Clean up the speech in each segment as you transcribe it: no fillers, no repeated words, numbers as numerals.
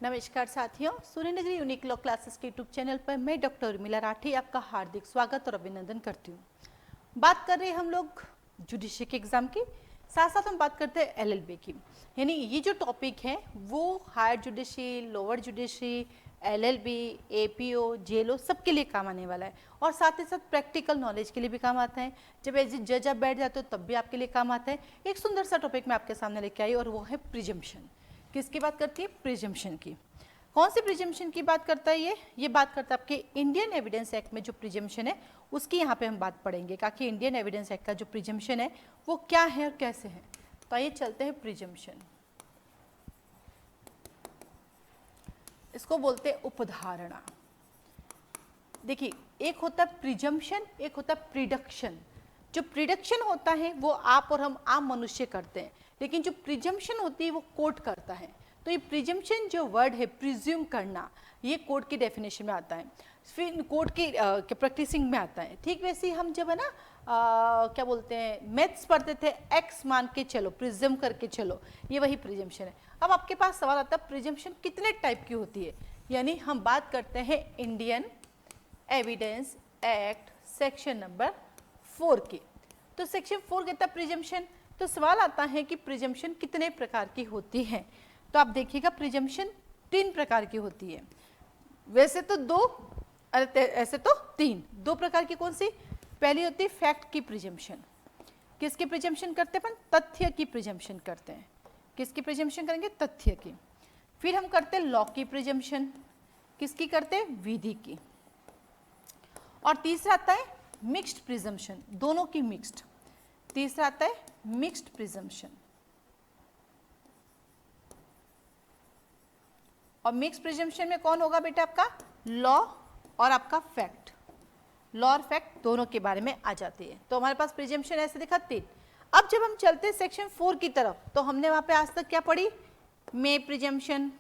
नमस्कार साथियों, Suryanagari unique law classes के यूट्यूब चैनल पर मैं डॉक्टर उर्मिला राठी आपका हार्दिक स्वागत और अभिनंदन करती हूँ। बात कर रहे हैं हम लोग जुडिशरी के एग्जाम की, साथ साथ हम बात करते हैं एलएलबी की। यानी ये जो टॉपिक है वो higher judiciary, lower judiciary, LLB, APO, जेलो सबके लिए काम आने वाला है और साथ ही साथ प्रैक्टिकल नॉलेज के लिए भी काम आता है। जब एज ए जज आप बैठ जाते हो तब भी आपके लिए काम आता है। एक सुंदर सा टॉपिक मैं आपके सामने लेके आई और वो है प्रिजम्पशन। किसकी बात करती है? प्रिजम्पशन की। कौन सी प्रिजम्पशन की बात करता है ये बात करता है आपके इंडियन एविडेंस एक्ट में जो प्रिजम्पशन है उसकी यहाँ पे हम बात पढ़ेंगे कि इंडियन एविडेंस एक्ट का जो प्रिजम्पशन है वो क्या है और कैसे है। तो आइए चलते हैं प्रिजम्पशन। इसको बोलते हैं उपधारणा। देखिए, एक होता है प्रिजम्पशन, एक होता है प्रिडक्शन। जो प्रिडक्शन होता है वो आप और हम आम मनुष्य करते हैं, लेकिन जो प्रिजम्पशन होती है वो कोर्ट करता है। तो ये प्रिजम्पशन जो वर्ड है, प्रिज्यूम करना, ये कोर्ट की डेफिनेशन में आता है, फिर कोर्ट की प्रैक्टिसिंग में आता है। ठीक वैसे ही हम जब है ना क्या बोलते हैं मैथ्स पढ़ते थे, एक्स मान के चलो, प्रिज्यूम करके चलो, ये वही प्रिजम्पशन है। अब आपके पास सवाल आता है प्रिजम्पशन कितने टाइप की होती है। यानी हम बात करते हैं Indian evidence act section number 4 की। तो सेक्शन 4 कहता है प्रिजम्पशन। तो सवाल आता है कि प्रिजम्पशन कितने प्रकार की होती है। तो आप देखिएगा प्रिजम्पशन 3 प्रकार की होती है। वैसे तो 2, ऐसे तो 3। 2 प्रकार की कौन सी? पहली होती है फैक्ट की प्रिजम्पशन। किसकी प्रिजम्पशन करते हैं? तथ्य की प्रिजम्पशन करते हैं। किसकी प्रिजम्पशन करेंगे? तथ्य की। फिर हम करते हैं लॉ की प्रिजम्पशन। किसकी करते हैं? विधि की। और तीसरा आता है मिक्स्ड प्रिजम्पशन, दोनों की मिक्स्ड। तीसरा आता है मिक्स्ड प्रिजम्पशन। और मिक्स्ड प्रिजम्पशन में कौन होगा बेटा? आपका लॉ और आपका फैक्ट। लॉ और फैक्ट दोनों के बारे में आ जाती है। तो हमारे पास प्रिजम्पशन ऐसे दिखा 3। अब जब हम चलते हैं सेक्शन 4 की तरफ, तो हमने वहां पे आज तक क्या पढ़ी? मे प्रिजम्पशन।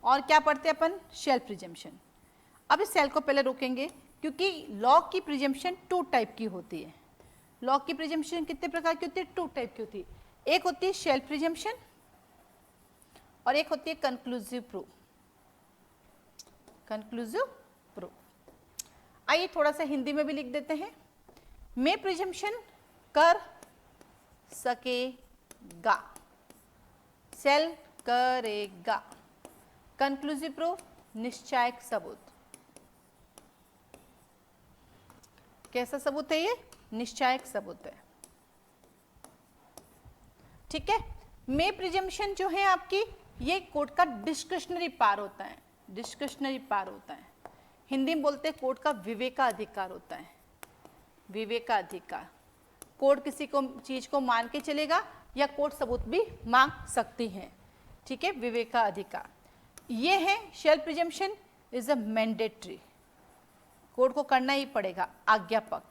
और क्या पढ़ते हैं अपन? Shell presumption. अब इस सेल को पहले रोकेंगे क्योंकि लॉ की प्रिजम्पशन 2 टाइप की होती है। लॉ की प्रिजम्पशन कितने प्रकार की होती है? 2 टाइप की होती है। एक होती है शेल प्रिजम्पशन और एक होती है कंक्लूसिव प्रूफ। Conclusive proof. आइए थोड़ा सा हिंदी में भी लिख देते हैं। मे प्रिजम्पशन कर सकेगा, सेल करेगा। कंक्लूसिव प्रूफ निश्चायक सबूत। कैसा सबूत है ये? निश्चायक सबूत है। ठीक है। मे प्रिजम्पशन जो है आपकी, ये कोर्ट का डिस्क्रिशनरी पावर होता है। डिस्क्रिशनरी पावर होता है। हिंदी में बोलते हैं कोर्ट का विवेकाधिकार होता है। विवेकाधिकार। कोर्ट किसी को चीज को मान के चलेगा या कोर्ट सबूत भी मांग सकती है। ठीक है, विवेकाधिकार। ये है shall presumption is a mandatory. Court को करना ही पड़ेगा, आज्ञापक।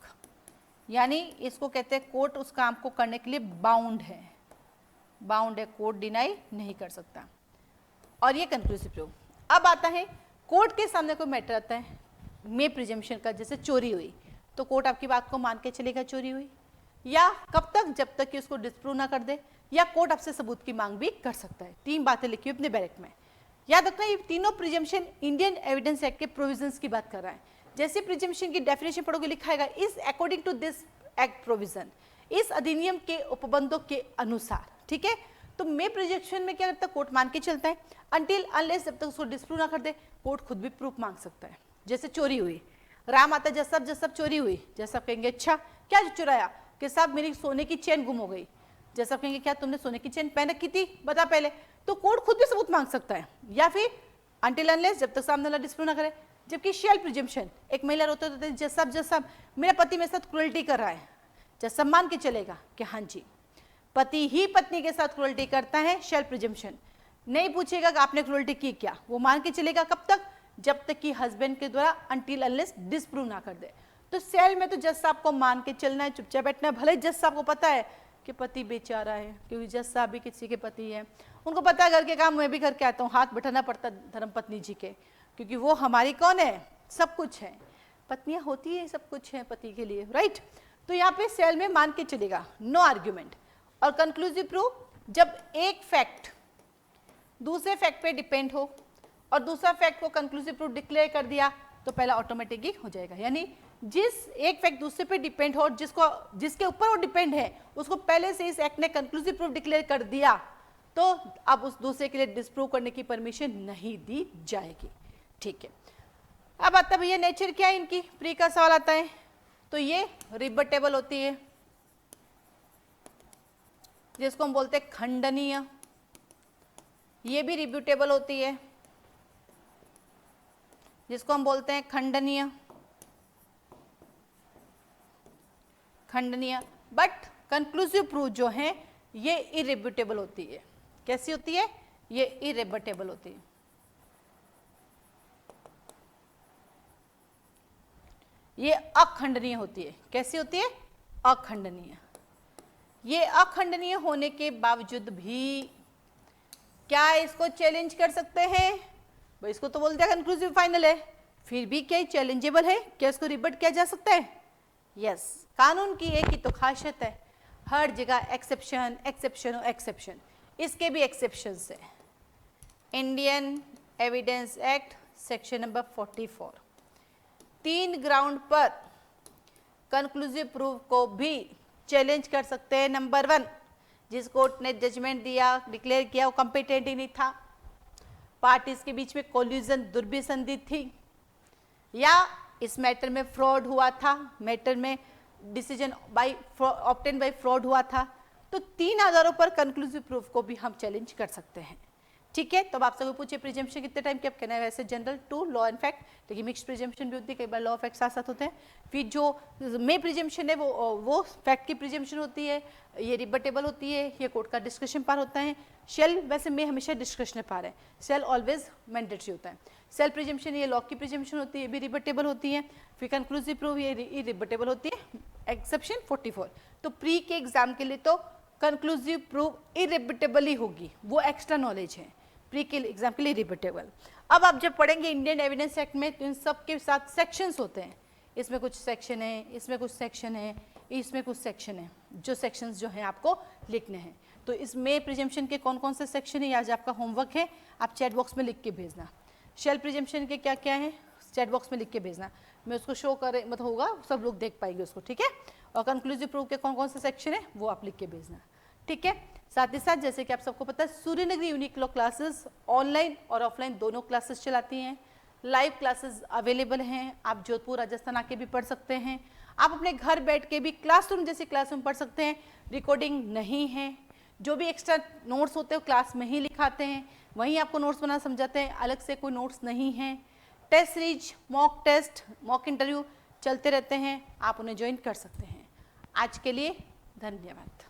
यानी इसको कहते हैं कोर्ट उस काम को करने के लिए बाउंड है। बाउंड है, कोर्ट डिनाई नहीं कर सकता। और ये कंक्लूसिव प्रूफ। अब आता है कोर्ट के सामने कोई मैटर आता है मे प्रिजम्पशन का, जैसे चोरी हुई, तो कोर्ट आपकी बात को मान के चलेगा चोरी हुई, या कब तक? जब तक कि उसको डिस्प्रूव ना कर दे, या कोर्ट आपसे सबूत की मांग भी कर सकता है। 3 बातें लिखी हुई अपने बैरक में। याद रखना, ये तीनों प्रिजम्पशन इंडियन एविडेंस एक्ट के प्रोविजंस की बात कर रहा है। जैसे प्रिजम्पशन की डेफिनेशन पढ़ोगे, लिखा है is according to this act provision, इस अधिनियम के उपबंधों के अनुसार। ठीक है। तो मे प्रिजम्पशन में क्या करता है? कोर्ट मान के चलता है अनटिल अनलेस, जब तक उसको डिस्प्रूव ना कर दे, कोर्ट खुद भी प्रूफ मांग सकता है। जैसे चोरी हुई, राम आता जज साहब चोरी हुई, जज साहब कहेंगे अच्छा क्या चुराया? कि साहब मेरी सोने की चेन गुम हो गई। जज साहब कहेंगे क्या तुमने सोने की चेन पहन रखी थी, बता पहले। तो कोर्ट खुद भी सबूत मांग सकता है। या फिर अनटिल अनलेस, जब तक सामने वाला डिस्प्रूव ना करे। जबकि शेल प्रिजम्पशन, एक महिला रोते रोते जज साहब मेरा पति मेरे साथ क्रूएल्टी कर रहा है, जज साहब मान के चलेगा कि हाँ जी पति ही पत्नी के साथ क्रूएल्टी करता है। शेल प्रिजम्पशन नहीं पूछेगा कि आपने क्रूएल्टी की क्या, वो मान के चलेगा। कब तक? जब तक कि हस्बैंड के द्वारा अनटिल अनलेस डिस्प्रूव ना कर दे। तो सेल में तो जज साहब को मान के चलना है, चुपचाप बैठना है। भले जज साहब को पता है कि पति बेचारा है, क्योंकि जज साहब भी किसी के पति है, उनको पता है घर के काम मैं भी करके आता हूँ, हाथ बैठाना पड़ता धर्मपत्नी जी के, क्योंकि वो हमारी कौन है? सब कुछ है। पत्नियां होती है सब कुछ है पति के लिए, राइट। तो यहाँ पे सेल में मान के चलेगा, नो आर्ग्यूमेंट। और कंक्लूसिव प्रूफ, जब एक फैक्ट दूसरे फैक्ट पे डिपेंड हो और दूसरा फैक्ट को कंक्लूसिव प्रूफ डिक्लेयर कर दिया तो पहला ऑटोमेटिकली हो जाएगा। यानी जिस एक फैक्ट दूसरे पे डिपेंड हो और जिसके ऊपर वो डिपेंड है उसको पहले से इस एक्ट ने कंक्लूसिव प्रूफ डिक्लेयर कर दिया तो अब उस दूसरे के लिए डिस्प्रूव करने की परमिशन नहीं दी जाएगी। ठीक है, अब आता है भैया नेचर क्या है इनकी, प्री का सवाल आता है तो ये रिबटेबल होती है जिसको हम बोलते हैं खंडनीय, ये भी रिब्यूटेबल होती है जिसको हम बोलते हैं खंडनीय, बट कंक्लूसिव प्रूफ जो है ये इरिब्यूटेबल होती है। कैसी होती है? ये इरिब्यूटेबल होती है। ये अखंडनीय होती है। कैसी होती है? अखंडनीय। ये अखंडनीय होने के बावजूद भी क्या इसको चैलेंज कर सकते हैं? भाई इसको तो बोलते हैं कंक्लूसिव फाइनल है, फिर भी क्या चैलेंजेबल है? क्या इसको रिबट किया जा सकता है? यस, कानून की एक ही तो खासियत है, हर जगह एक्सेप्शन एक्सेप्शन और एक्सेप्शन। इसके भी एक्सेप्शंस है। Indian evidence act section number 44 3 ground पर कंक्लूसिव प्रूफ को भी चैलेंज कर सकते हैं। नंबर 1, जिस कोर्ट ने जजमेंट दिया डिक्लेयर किया वो कॉम्पिटेंट ही नहीं था, पार्टीज के बीच में कोल्यूजन दुर्भिसंधि थी, या इस मैटर में फ्रॉड हुआ था, मैटर में decision by obtain bye fraud हुआ था। तो 3 आधारों पर कंक्लूसिव प्रूफ को भी हम चैलेंज कर सकते हैं। ठीक है, तो अब आपसे कोई पूछे प्रिजम्पशन कितने टाइम के, आप कहना है वैसे जनरल 2 लॉ एंड फैक्ट, लेकिन मिक्स प्रिजम्पशन भी होती है, कई बार लॉ फैक्ट साथ साथ होते हैं। फिर जो मे प्रिजम्पशन है वो फैक्ट की प्रिजम्पशन होती है, ये रिबटेबल होती है, ये कोर्ट का डिस्कशन पार होता है। शेल वैसे मे हमेशा डिस्कशन पार है, सेल ऑलवेज मैंडेटरी होता है। सेल प्रिजम्पशन ये लॉ की प्रिजम्पशन होती है, ये भी रिबटेबल होती है। फिर कंक्लूसिव प्रूफ ये रिबटेबल होती है, एक्सेप्शन 44। तो प्री के एग्जाम के लिए तो कंक्लूसिव प्रूफ इरिबटेबल ही होगी, वो एक्स्ट्रा नॉलेज है। प्री के एग्जाम के लिए रिबटेबल। अब आप जब पढ़ेंगे इंडियन एविडेंस एक्ट में तो इन सब के साथ सेक्शंस होते हैं, इसमें कुछ सेक्शन है, इसमें कुछ सेक्शन है, इसमें कुछ सेक्शन है, जो सेक्शंस जो हैं आपको लिखने हैं। तो इसमें प्रिजम्पशन के कौन कौन से सेक्शन है, आज आपका होमवर्क है, आप चैट बॉक्स में लिख के भेजना। शेल प्रिजम्पशन के क्या क्या है चैट बॉक्स में लिख के भेजना, मैं उसको शो करे मतलब होगा, सब लोग देख पाएंगे उसको। ठीक है, और कंक्लूसिव प्रूफ के कौन कौन से सेक्शन है वो आप लिख के भेजना। ठीक है, साथ ही साथ जैसे कि आप सबको पता है Suryanagari unique law classes online और ऑफलाइन दोनों क्लासेस चलाती हैं। लाइव क्लासेस अवेलेबल हैं, आप जोधपुर राजस्थान आके भी पढ़ सकते हैं, आप अपने घर बैठ के भी क्लासरूम जैसी क्लासरूम पढ़ सकते हैं। रिकॉर्डिंग नहीं है, जो भी एक्स्ट्रा नोट्स होते हैं वो क्लास में ही लिखाते हैं, वहीं आपको नोट्स बना समझाते हैं, अलग से कोई नोट्स नहीं है। Test series, mock test, mock interview चलते रहते हैं, आप उन्हें ज्वाइन कर सकते हैं। आज के लिए धन्यवाद।